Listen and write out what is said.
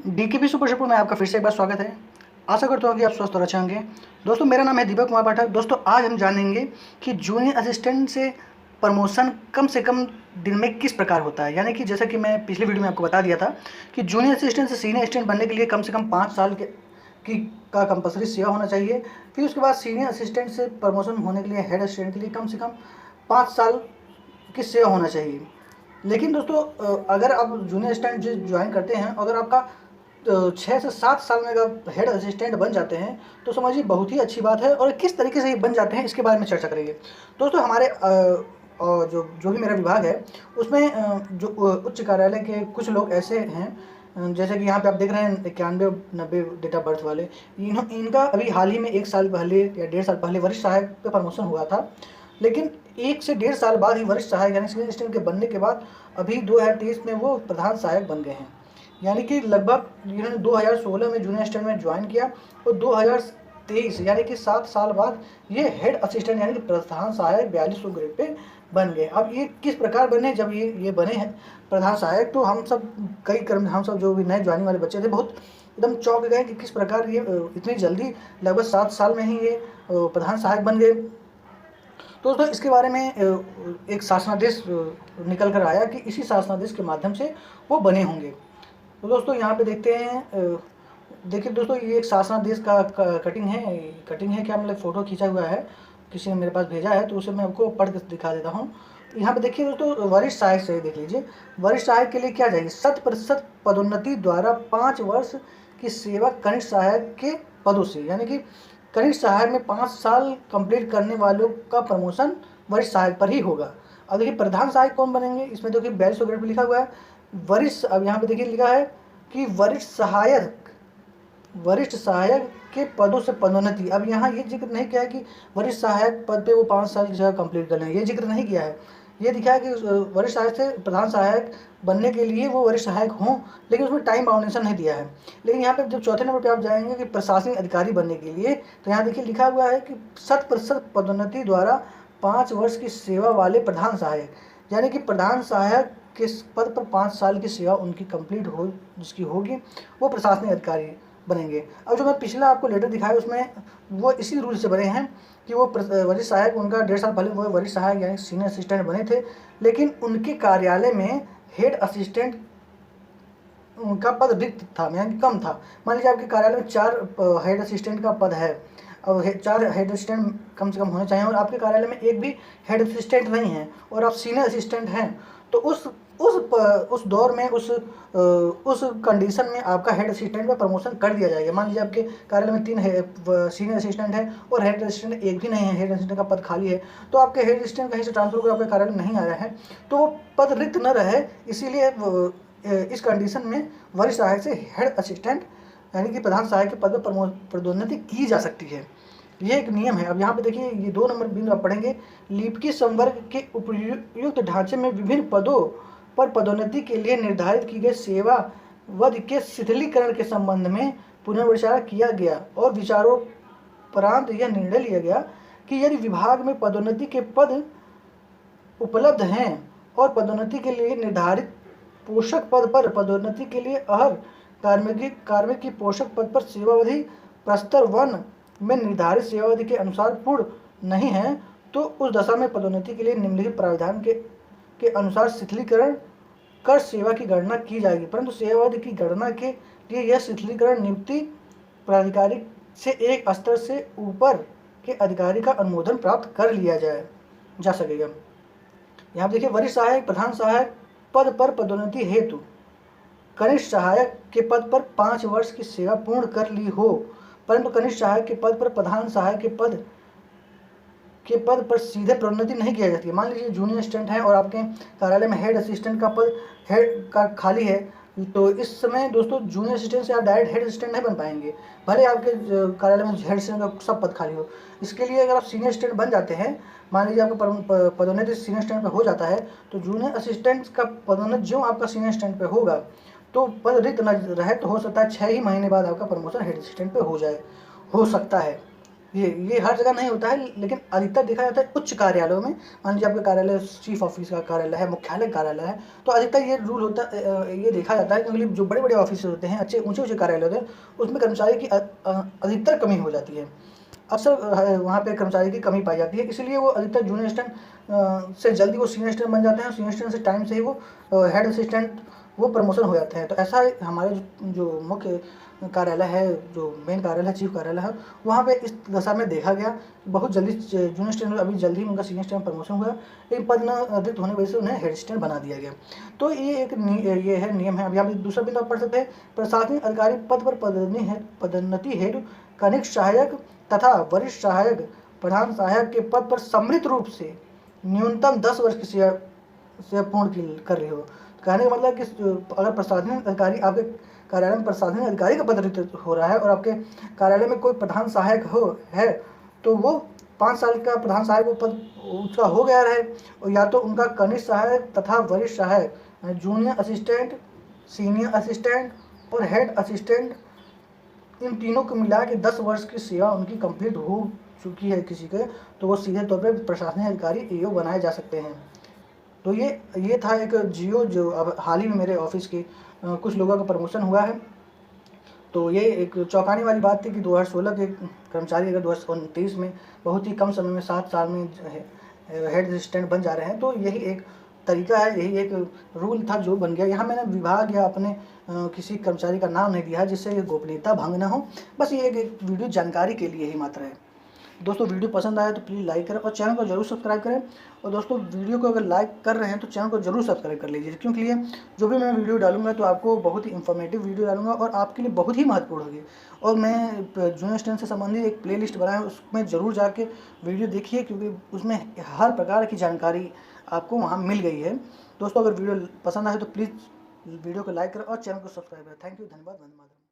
DKP super show में आपका फिर से एक बार स्वागत है। आशा करता हूँ कि आप स्वस्थ और अच्छे होंगे। दोस्तों, मेरा नाम है दीपक कुमार पाठक। दोस्तों, आज हम जानेंगे कि जूनियर असिस्टेंट से प्रमोशन कम से कम दिन में किस प्रकार होता है। यानी कि जैसा कि मैं पिछले वीडियो में आपको बता दिया था कि जूनियर असिस्टेंट से सीनियर असिस्टेंट बनने के लिए कम से कम 5 साल का कंपलसरी सेवा होना चाहिए। फिर उसके बाद सीनियर असिस्टेंट से प्रमोशन होने के लिए हेड असिस्टेंट के लिए कम से कम 5 साल की सेवा होना चाहिए। लेकिन दोस्तों, अगर आप जूनियर असिस्टेंट जो ज्वाइन करते हैं, अगर आपका 6 से 7 साल में अगर हेड असिस्टेंट बन जाते हैं तो समझिए बहुत ही अच्छी बात है। और किस तरीके से ये बन जाते हैं इसके बारे में चर्चा करेंगे। दोस्तों, हमारे जो भी मेरा विभाग है उसमें जो उच्च कार्यालय के कुछ लोग ऐसे हैं, जैसे कि यहाँ पे आप देख रहे हैं 91-90 डेट ऑफ बर्थ वाले। इनका अभी हाल ही में 1 साल पहले या 1.5 साल पहले वरिष्ठ सहायक पे प्रमोशन हुआ था। लेकिन 1 से 1.5 साल बाद ही वरिष्ठ सहायक यानी सीनियर असिस्टेंट के बनने के बाद अभी 2023 में वो प्रधान सहायक बन गए हैं। यानी कि लगभग इन्होंने 2016 में जूनियर असिस्टेंट में ज्वाइन किया और 2023 यानी कि 7 साल बाद ये हेड असिस्टेंट यानी कि प्रधान सहायक 4200 ग्रेड पे बन गए। अब ये किस प्रकार बने, जब ये बने हैं प्रधान सहायक, तो हम सब जो भी नए ज्वाइनिंग वाले बच्चे थे बहुत एकदम चौंक गए कि किस प्रकार ये इतनी जल्दी लगभग 7 साल में ही ये प्रधान सहायक बन गए। तो दोस्तों, इसके बारे में एक शासनादेश निकल कर आया कि इसी शासनादेश के माध्यम से वो बने होंगे। तो दोस्तों, यहाँ पे देखते हैं, देखिए दोस्तों, ये एक शासनादेश का कटिंग है क्या, मतलब फ़ोटो खींचा हुआ है, किसी ने मेरे पास भेजा है, तो उसे मैं आपको पढ़ के दिखा देता हूँ। यहाँ पे देखिए दोस्तों, वरिष्ठ सहायक से देख लीजिए, वरिष्ठ सहायक के लिए क्या चाहिए, 100% पदोन्नति द्वारा 5 वर्ष की सेवा कनिष्ठ सहायक के पदों से। यानी कि कनिष्ठ सहायक में 5 साल कंप्लीट करने वालों का प्रमोशन वरिष्ठ सहायक पर ही होगा। अब देखिए प्रधान सहायक कौन बनेंगे, इसमें देखिए 4200 ग्रेड पर लिखा हुआ है वरिष्ठ। अब यहाँ पे देखिए लिखा है कि वरिष्ठ सहायक के पदों से पदोन्नति। अब यहाँ ये जिक्र नहीं किया है कि वरिष्ठ सहायक पद पे वो 5 साल की सेवा कंप्लीट कर लें, ये जिक्र नहीं किया है। ये दिखा है कि वरिष्ठ सहायक से प्रधान सहायक बनने के लिए वो वरिष्ठ सहायक हों, लेकिन उसमें टाइम बाउंडेशन नहीं दिया है। लेकिन यहाँ पे जब चौथे नंबर पे आप जाएंगे कि प्रशासनिक अधिकारी बनने के लिए, तो यहाँ देखिए लिखा हुआ है कि 100% पदोन्नति द्वारा 5 वर्ष की सेवा वाले प्रधान सहायक। यानी कि प्रधान सहायक किस पद पर 5 साल की सेवा उनकी कंप्लीट हो जिसकी होगी वो प्रशासनिक अधिकारी बनेंगे। अब जो मैं पिछला आपको लेटर दिखाया उसमें वो इसी रूल से बने हैं कि वो वरिष्ठ सहायक, उनका 1.5 साल पहले वो वरिष्ठ सहायक यानी सीनियर असिस्टेंट बने थे, लेकिन उनके कार्यालय में हेड असिस्टेंट का पद रिक्त था, यानी कम था। मान लीजिए आपके कार्यालय में 4 हेड असिस्टेंट का पद है, अब 4 हेड असिस्टेंट कम से कम होने चाहिए, और आपके कार्यालय में एक भी हेड असिस्टेंट नहीं है और आप सीनियर असिस्टेंट हैं, तो उस दौर में उस कंडीशन में आपका हेड असिस्टेंट में प्रमोशन कर दिया जाएगा। मान लीजिए आपके कार्यालय में 3 सीनियर असिस्टेंट है और हेड असिस्टेंट एक भी नहीं है, हेड असिस्टेंट का पद खाली है, तो आपके हेड असिस्टेंट कहीं से ट्रांसफर कर आपके कार्यालय में नहीं आया है, तो वो पद रिक्त न रहे, इसीलिए इस कंडीशन में वरिष्ठ सहायक से हेड असिस्टेंट यानी कि प्रधान सहायक के पद पर पदोन्नति की जा सकती है। ये एक नियम है। अब यहाँ पे देखिए ये 2 नंबर बिंदु आप पढ़ेंगे, लिपिकी संवर्ग के उपयुक्त ढांचे में विभिन्न पदों पर पदोन्नति के लिए निर्धारित की गई सेवा अवधि के शिथिलीकरण के संबंध में पुनर्विचार किया गया और विचारोपरांत यह निर्णय लिया गया कि यदि विभाग में पदोन्नति के पद उपलब्ध हैं और पदोन्नति के लिए निर्धारित पोषक पद पर पदोन्नति के लिए अहर कार्मिक की पोषक पद पर सेवावधि प्रस्तर 1 में निर्धारित सेवावधि के अनुसार पूर्ण नहीं है, तो उस दशा में पदोन्नति के लिए निम्नलिखित प्रावधान के अनुसार शिथिलीकरण कर सेवा की गणना की जाएगी। परंतु सेवावधि की गणना के लिए यह शिथिलीकरण नियुक्ति प्राधिकारी से एक स्तर से ऊपर के अधिकारी का अनुमोदन प्राप्त कर लिया जा सकेगा। यहाँ देखिए वरिष्ठ सहायक प्रधान सहायक पद पर पदोन्नति हेतु कनिष्ठ सहायक के पद पर 5 वर्ष की सेवा पूर्ण कर ली हो, परंतु कनिष्ठ सहायक के पद पर प्रधान सहायक के पद पर सीधे प्रोन्नति नहीं किया जाती है। मान लीजिए जूनियर असिस्टेंट है और आपके कार्यालय में हेड असिस्टेंट का पद हेड का खाली है, तो इस समय दोस्तों जूनियर असिस्टेंट से आप डायरेक्ट हेड असिस्टेंट नहीं बन पाएंगे, भले आपके कार्यालय में हेड असिस्टेंट का सब पद खाली हो। इसके लिए अगर आप सीनियर असिस्टेंट बन जाते हैं, मान लीजिए आपका पदोन्नति सीनियर असिस्टेंट पे हो जाता है, तो जूनियर असिस्टेंट का पदोन्नति जो आपका सीनियर असिस्टेंट पे होगा, तो पद रिक्त न रहे तो हो सकता है 6 ही महीने बाद आपका प्रमोशन हेड असिस्टेंट पे हो सकता है। ये हर जगह नहीं होता है, लेकिन अधिकतर देखा जाता है उच्च कार्यालयों में। मान लीजिए आपका कार्यालय चीफ ऑफिस का कार्यालय है, मुख्यालय कार्यालय है, तो अधिकतर ये रूल होता ये देखा जाता है, क्योंकि जो बड़े बड़े ऑफिस होते हैं, अच्छे ऊंचे ऊंचे कार्यालय होते हैं, उसमें कर्मचारी की अधिकतर कमी हो जाती है। अक्सर वहाँ पे कर्मचारी की कमी पाई जाती है, इसलिए वो अधिकतर जूनियर असिस्टेंट से जल्दी वो सीनियर असिस्टेंट बन जाते हैं, और सीनियर असिस्टेंट से टाइम से ही वो हेड असिस्टेंट वो प्रमोशन हो जाते हैं। तो ऐसा हमारे जो मुख्य कार्यालय है, जो मेन कार्यालय है, चीफ कार्यालय है, वहाँ पे इस दशा में देखा गया बहुत जल्दी जूनियर असिस्टेंट, अभी जल्दी उनका सीनियर असिस्टेंट प्रमोशन हुआ, लेकिन पद न अधिक होने की वजह से उन्हें हेड असिस्टेंट बना दिया गया। तो ये ये है नियम है। अब यहाँ पे दूसरा बिंदु आप पढ़ सकते हैं, प्रशासनिक अधिकारी पद पर पदोन्नति हेतु कनिष्ठ सहायक तथा वरिष्ठ सहायक प्रधान सहायक के पद पर सम्मिलित रूप से न्यूनतम 10 वर्ष की सेवा पूर्ण कर रही हो। कहने का मतलब कि अगर प्रशासनिक अधिकारी आपके कार्यालय में प्रशासनिक अधिकारी का पद रिक्त हो रहा है और आपके कार्यालय में कोई प्रधान सहायक है, तो वो 5 साल का प्रधान सहायक वो पद उसका हो गया रहे, और या तो उनका कनिष्ठ सहायक तथा वरिष्ठ सहायक, जूनियर असिस्टेंट, सीनियर असिस्टेंट और हेड असिस्टेंट, इन तीनों को मिला के 10 वर्ष की सेवा उनकी कंप्लीट हो चुकी है किसी के, तो वो सीधे तौर पर प्रशासनिक अधिकारी ईओ बनाए जा सकते हैं। तो ये था एक जियो, जो अब हाल ही में मेरे ऑफिस के कुछ लोगों का प्रमोशन हुआ है। तो ये एक चौंकाने वाली बात थी कि 2016 के कर्मचारी अगर 2029 में बहुत ही कम समय में 7 साल में हेड असिस्टेंट बन जा रहे हैं, तो यही एक तरीका है, यही एक रूल था जो बन गया। यहाँ मैंने विभाग या अपने किसी कर्मचारी का नाम नहीं दिया है, जिससे ये गोपनीयता भंग ना हो, बस ये एक वीडियो जानकारी के लिए ही मात्र है। दोस्तों वीडियो पसंद आया तो प्लीज़ लाइक करें और चैनल को जरूर सब्सक्राइब करें। और दोस्तों वीडियो को अगर लाइक कर रहे हैं तो चैनल को जरूर सब्सक्राइब कर लीजिए, क्योंकि लिए जो भी मैं वीडियो डालूंगा तो आपको बहुत ही इंफॉर्मेटिव वीडियो डालूंगा और आपके लिए बहुत ही महत्वपूर्ण होगी। और मैं जूनियर असिस्टेंट से संबंधित एक प्लेलिस्ट बनाया है, उसमें ज़रूर जाके वीडियो देखिए, क्योंकि उसमें हर प्रकार की जानकारी आपको वहाँ मिल गई है। दोस्तों अगर वीडियो पसंद आए तो प्लीज़ वीडियो को लाइक करें और चैनल को सब्सक्राइब करें। थैंक यू, धन्यवाद, वंदे मातरम।